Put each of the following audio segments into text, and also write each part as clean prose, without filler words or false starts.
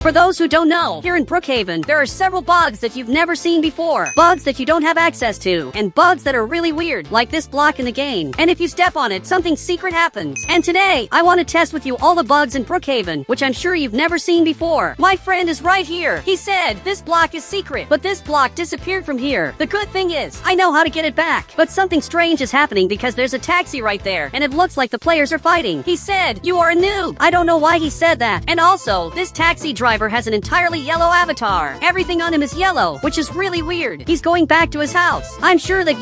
For those who don't know, here in Brookhaven, there are several bugs that you've never seen before. Bugs that you don't have access to. And bugs that are really weird, like this block in the game. And if you step on it, something secret happens. And today, I want to test with you all the bugs in Brookhaven, which I'm sure you've never seen before. My friend is right here. He said, this block is secret, but this block disappeared from here. The good thing is, I know how to get it back. But something strange is happening because there's a taxi right there, and it looks like the players are fighting. He said, you are a noob. I don't know why he said that. And also, this taxi driver has an entirely yellow avatar. Everything on him is yellow, which is really weird. He's going back to his house. I'm sure that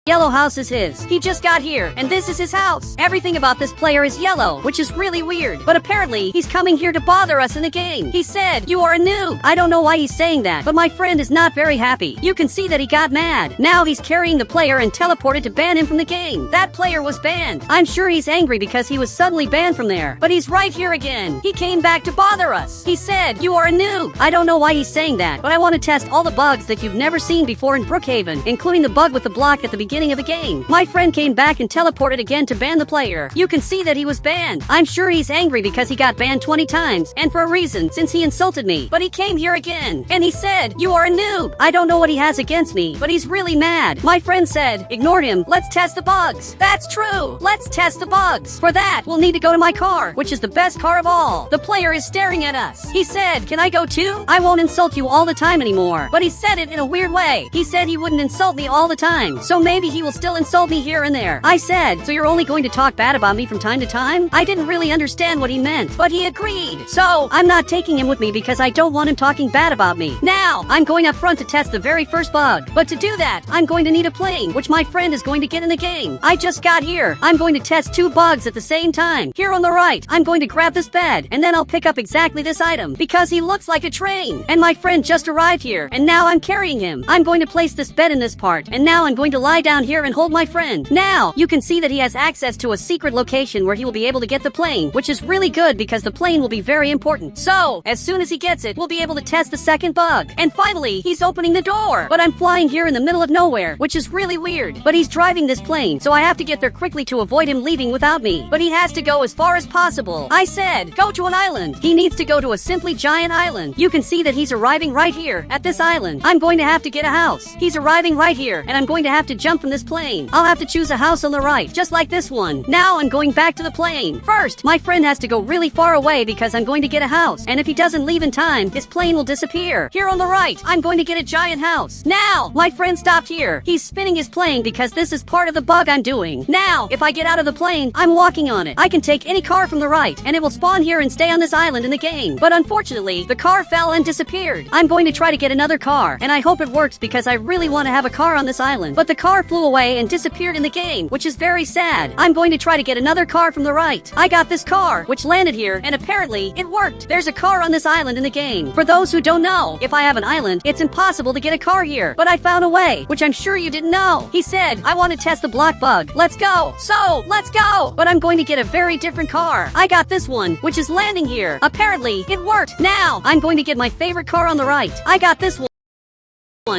yellow house is his. He just got here, and this is his house. Everything about this player is yellow, which is really weird. But apparently, he's coming here to bother us in the game. He said, you are a noob. I don't know why he's saying that, but my friend is not very happy. You can see that he got mad. Now he's carrying the player and teleported to ban him from the game. That player was banned. I'm sure he's angry because he was suddenly banned from there. But he's right here again. He came back to bother us. He said, you are a noob. I don't know why he's saying that, but I want to test all the bugs that you've never seen before in Brookhaven, including the bug with the block at the beginning of the game. My friend came back and teleported again to ban the player. You can see that he was banned. I'm sure he's angry because he got banned 20 times, and for a reason, since he insulted me. But he came here again, and he said, you are a noob. I don't know what he has against me, but he's really mad. My friend said, ignore him. Let's test the bugs. That's true. Let's test the bugs. For that, we'll need to go to my car, which is the best car of all. The player is staring at us. He said, can I go too? I won't insult you all the time anymore. But he said it in a weird way. He said he wouldn't insult me all the time, so maybe he will still insult me here and there. I said, so you're only going to talk bad about me from time to time? I didn't really understand what he meant, but he agreed. So, I'm not taking him with me because I don't want him talking bad about me. Now, I'm going up front to test the very first bug. But to do that, I'm going to need a plane, which my friend is going to get in the game. I just got here. I'm going to test two bugs at the same time. Here on the right, I'm going to grab this bed, and then I'll pick up exactly this item, because he looks like a train. And my friend just arrived here, and now I'm carrying him. I'm going to place this bed in this part, and now I'm going to lie down here and hold my friend. Now, you can see that he has access to a secret location where he will be able to get the plane, which is really good because the plane will be very important. So, as soon as he gets it, we'll be able to test the second bug. And finally, he's opening the door. But I'm flying here in the middle of nowhere, which is really weird. But he's driving this plane, so I have to get there quickly to avoid him leaving without me. But he has to go as far as possible. I said, go to an island. He needs to go to a simply giant island. You can see that he's arriving right here, at this island. I'm going to have to get a house. He's arriving right here, and I'm going to have to jump from this plane. I'll have to choose a house on the right, just like this one. Now I'm going back to the plane. First, my friend has to go really far away because I'm going to get a house, and if he doesn't leave in time, his plane will disappear. Here on the right, I'm going to get a giant house. Now, my friend stopped here. He's spinning his plane because this is part of the bug I'm doing. Now, if I get out of the plane, I'm walking on it. I can take any car from the right, and it will spawn here and stay on this island in the game. But unfortunately, the car fell and disappeared. I'm going to try to get another car, and I hope it works because I really want to have a car on this island. But the car flew away and disappeared in the game, which is very sad. I'm going to try to get another car from the right. I got this car, which landed here, and apparently, it worked. There's a car on this island in the game. For those who don't know, if I have an island, it's impossible to get a car here. But I found a way, which I'm sure you didn't know. He said, I want to test the block bug. Let's go. So, let's go. But I'm going to get a very different car. I got this one, which is landing here. Apparently, it worked. Now, I'm going to get my favorite car on the right. I got this one,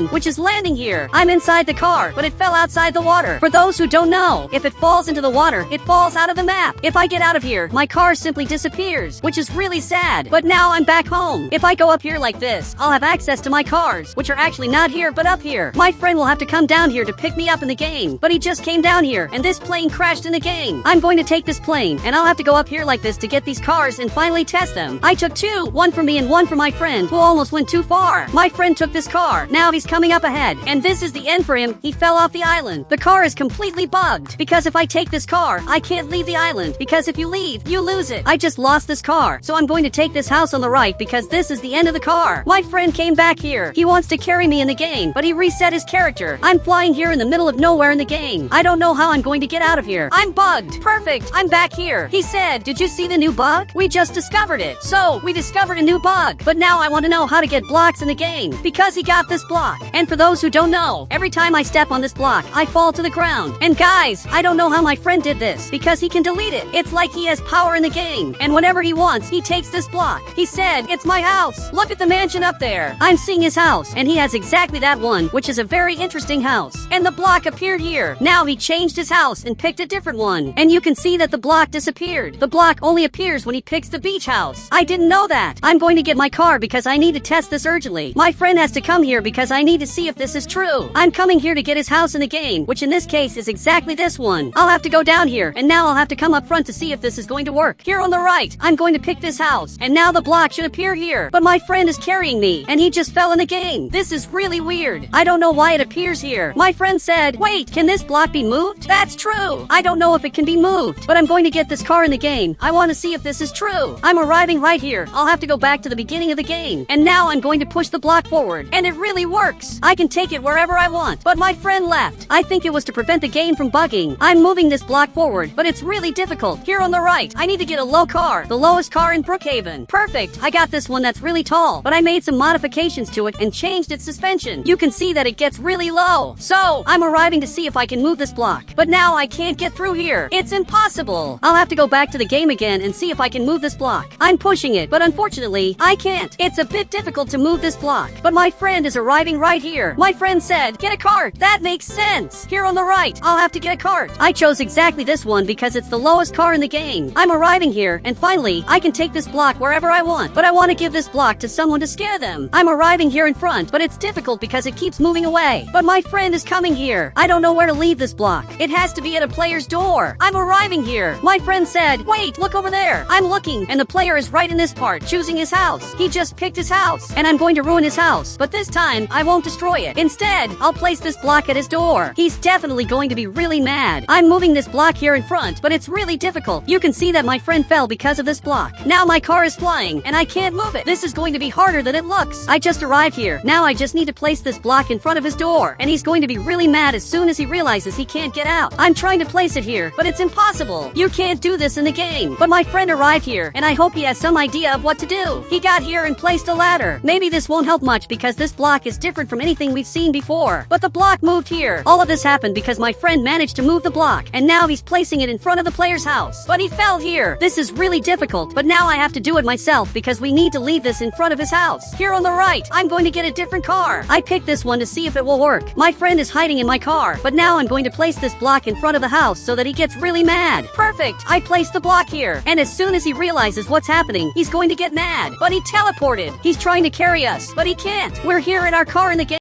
which is landing here. I'm inside the car, but it fell outside the water. For those who don't know, if it falls into the water, it falls out of the map. If I get out of here, my car simply disappears, which is really sad. But now I'm back home. If I go up here like this, I'll have access to my cars, which are actually not here but up here. My friend will have to come down here to pick me up in the game, but he just came down here, and this plane crashed in the game. I'm going to take this plane, and I'll have to go up here like this to get these cars and finally test them. I took two, one for me and one for my friend, who almost went too far. My friend took this car. Now he's coming up ahead, and this is the end for him. He fell off the island. The car is completely bugged, because if I take this car, I can't leave the island, because if you leave, you lose it. I just lost this car, so I'm going to take this house on the right because this is the end of the car. My friend came back here. He wants to carry me in the game, but he reset his character. I'm flying here in the middle of nowhere in the game. I don't know how I'm going to get out of here. I'm bugged. Perfect. I'm back here. He said, did you see the new bug? We just discovered it. So, we discovered a new bug, but now I want to know how to get blocks in the game, because he got this block. block. And for those who don't know, every time I step on this block, I fall to the ground. And guys, I don't know how my friend did this, because he can delete it. It's like he has power in the game, and whenever he wants, he takes this block. He said, "It's my house. Look at the mansion up there." I'm seeing his house, and he has exactly that one, which is a very interesting house. And the block appeared here. Now he changed his house and picked a different one. And you can see that the block disappeared. The block only appears when he picks the beach house. I didn't know that. I'm going to get my car because I need to test this urgently. My friend has to come here because I need to see if this is true. I'm coming here to get his house in the game, which in this case is exactly this one. I'll have to go down here, and now I'll have to come up front to see if this is going to work. Here on the right, I'm going to pick this house, and now the block should appear here. But my friend is carrying me, and he just fell in the game. This is really weird. I don't know why it appears here. My friend said, "Wait, can this block be moved?" That's true. I don't know if it can be moved, but I'm going to get this car in the game. I want to see if this is true. I'm arriving right here. I'll have to go back to the beginning of the game. And now I'm going to push the block forward, and it really works. I can take it wherever I want, but my friend left. I think it was to prevent the game from bugging. I'm moving this block forward, but it's really difficult. Here on the right, I need to get a low car, the lowest car in Brookhaven. Perfect. I got this one that's really tall, but I made some modifications to it and changed its suspension. You can see that it gets really low. So, I'm arriving to see if I can move this block. But now I can't get through here. It's impossible. I'll have to go back to the game again and see if I can move this block. I'm pushing it, but unfortunately, I can't. It's a bit difficult to move this block. But my friend is arriving right here. My friend said, "Get a cart." That makes sense. Here on the right, I'll have to get a cart. I chose exactly this one because it's the lowest car in the game. I'm arriving here, and finally, I can take this block wherever I want. But I want to give this block to someone to scare them. I'm arriving here in front, but it's difficult because it keeps moving away. But my friend is coming here. I don't know where to leave this block. It has to be at a player's door. I'm arriving here. My friend said, "Wait, look over there." I'm looking, and the player is right in this part, choosing his house. He just picked his house, and I'm going to ruin his house. But this time, I won't destroy it. Instead, I'll place this block at his door. He's definitely going to be really mad. I'm moving this block here in front, but it's really difficult. You can see that my friend fell because of this block. Now my car is flying, and I can't move it. This is going to be harder than it looks. I just arrived here. Now I just need to place this block in front of his door, and he's going to be really mad as soon as he realizes he can't get out. I'm trying to place it here, but it's impossible. You can't do this in the game. But my friend arrived here, and I hope he has some idea of what to do. He got here and placed a ladder. Maybe this won't help much because this block is different from anything we've seen before. But the block moved here. All of this happened because my friend managed to move the block, and now he's placing it in front of the player's house. But he fell here. This is really difficult, but now I have to do it myself because we need to leave this in front of his house. Here on the right, I'm going to get a different car. I picked this one to see if it will work. My friend is hiding in my car, but now I'm going to place this block in front of the house so that he gets really mad. Perfect. I placed the block here, and as soon as he realizes what's happening, he's going to get mad. But he teleported. He's trying to carry us, but he can't. We're here in our car in the game.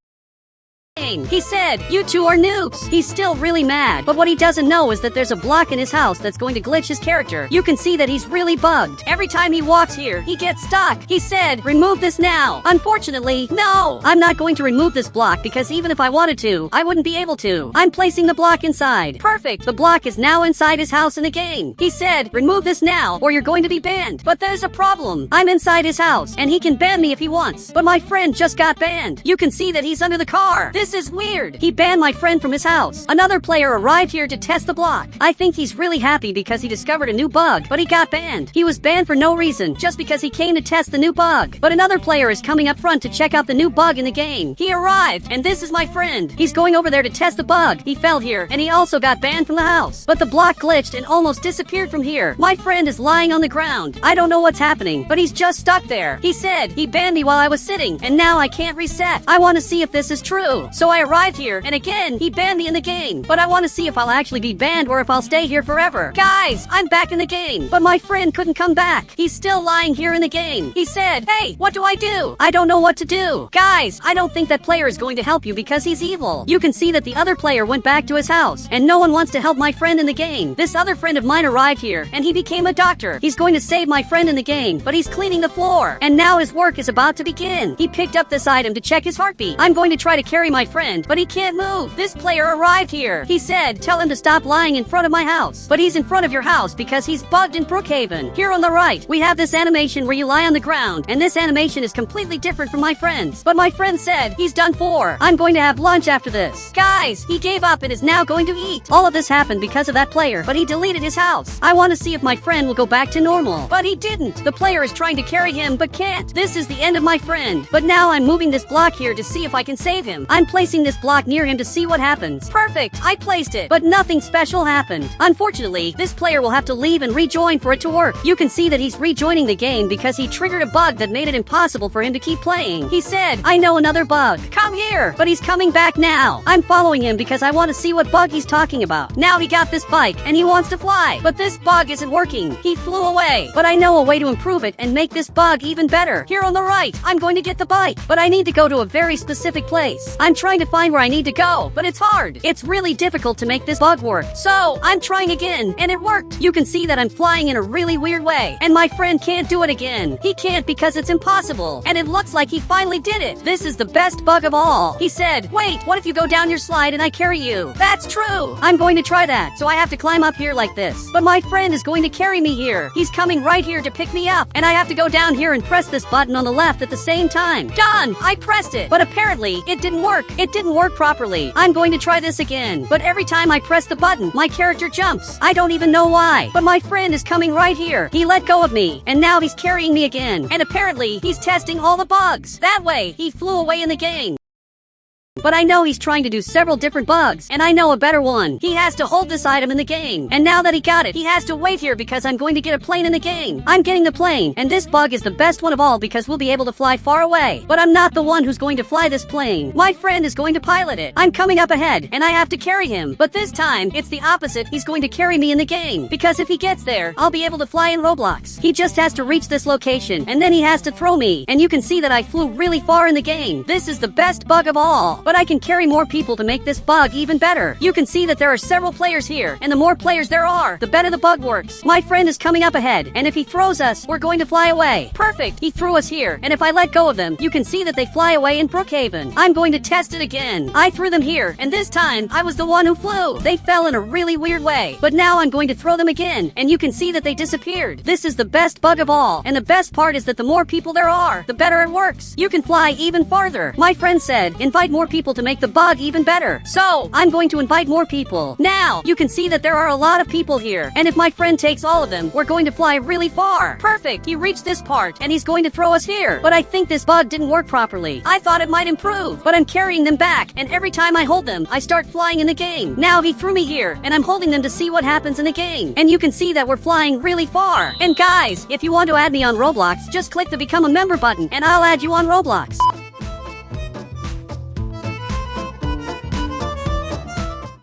He said, "You two are noobs." He's still really mad, but what he doesn't know is that there's a block in his house that's going to glitch his character. You can see that he's really bugged. Every time he walks here, he gets stuck. He said, "Remove this now." Unfortunately, no. I'm not going to remove this block because even if I wanted to, I wouldn't be able to. I'm placing the block inside. Perfect. The block is now inside his house in the game. He said, "Remove this now or you're going to be banned." But there's a problem. I'm inside his house, and he can ban me if he wants. But my friend just got banned. You can see that he's under the car. This is weird. He banned my friend from his house. Another player arrived here to test the block. I think he's really happy because he discovered a new bug, but he got banned. He was banned for no reason, just because he came to test the new bug. But another player is coming up front to check out the new bug in the game. He arrived, and this is my friend. He's going over there to test the bug. He fell here, and he also got banned from the house. But the block glitched and almost disappeared from here. My friend is lying on the ground. I don't know what's happening, but he's just stuck there. He said he banned me while I was sitting, and now I can't reset. I want to see if this is true. So I arrived here, and again, he banned me in the game. But I want to see if I'll actually be banned or if I'll stay here forever. Guys, I'm back in the game, but my friend couldn't come back. He's still lying here in the game. He said, "Hey, what do I do?" I don't know what to do. Guys, I don't think that player is going to help you because he's evil. You can see that the other player went back to his house, and no one wants to help my friend in the game. This other friend of mine arrived here, and he became a doctor. He's going to save my friend in the game, but he's cleaning the floor. And now his work is about to begin. He picked up this item to check his heartbeat. I'm going to try to carry my friend friend, but he can't move. This player arrived here. He said, tell him to stop lying in front of my house. But he's in front of your house because he's bugged in Brookhaven. Here on the right, we have this animation where you lie on the ground, and this animation is completely different from my friend's. But my friend said he's done for. I'm going to have lunch after this. Guys, he gave up and is now going to eat. All of this happened because of that player, but he deleted his house. I want to see if my friend will go back to normal. But he didn't. The player is trying to carry him, but can't. This is the end of my friend. But now I'm moving this block here to see if I can save him. I'm placing this block near him to see what happens. Perfect. I placed it, but nothing special happened. Unfortunately, this player will have to leave and rejoin for it to work. You can see that he's rejoining the game because he triggered a bug that made it impossible for him to keep playing. He said, I know another bug. Come here. But he's coming back now. I'm following him because I want to see what bug he's talking about. Now he got this bike and he wants to fly. But this bug isn't working. He flew away. But I know a way to improve it and make this bug even better. Here on the right, I'm going to get the bike. But I need to go to a very specific place. I'm trying to find where I need to go, but it's hard. It's really difficult to make this bug work. So I'm trying again, and it worked. You can see that I'm flying in a really weird way, and my friend can't do it again. He can't because it's impossible, and it looks like he finally did it. This is the best bug of all. He said, wait, what if you go down your slide and I carry you? That's true. I'm going to try that. So I have to climb up here like this. But my friend is going to carry me here. He's coming right here to pick me up, and I have to go down here and press this button on the left at the same time. Done! I pressed it, but apparently it didn't work. It didn't work properly. I'm going to try this again. But every time I press the button, my character jumps. I don't even know why. But my friend is coming right here. He let go of me, and now he's carrying me again. And apparently, he's testing all the bugs. That way, he flew away in the game. But I know he's trying to do several different bugs, and I know a better one. He has to hold this item in the game, and now that he got it, he has to wait here because I'm going to get a plane in the game. I'm getting the plane, and this bug is the best one of all because we'll be able to fly far away. But I'm not the one who's going to fly this plane. My friend is going to pilot it. I'm coming up ahead, and I have to carry him. But this time, it's the opposite. He's going to carry me in the game, because if he gets there, I'll be able to fly in Roblox. He just has to reach this location, and then he has to throw me, and you can see that I flew really far in the game. This is the best bug of all. But I can carry more people to make this bug even better. You can see that there are several players here, and the more players there are, the better the bug works. My friend is coming up ahead, and if he throws us, we're going to fly away. Perfect! He threw us here, and if I let go of them, you can see that they fly away in Brookhaven. I'm going to test it again. I threw them here, and this time, I was the one who flew. They fell in a really weird way, but now I'm going to throw them again, and you can see that they disappeared. This is the best bug of all, and the best part is that the more people there are, the better it works. You can fly even farther. My friend said, invite more people to make the bug even better. So, I'm going to invite more people. Now, you can see that there are a lot of people here, and if my friend takes all of them, we're going to fly really far. Perfect! He reached this part, and he's going to throw us here. But I think this bug didn't work properly. I thought it might improve, but I'm carrying them back, and every time I hold them, I start flying in the game. Now he threw me here, and I'm holding them to see what happens in the game. And you can see that we're flying really far. And guys, if you want to add me on Roblox, just click the Become a Member button, and I'll add you on Roblox.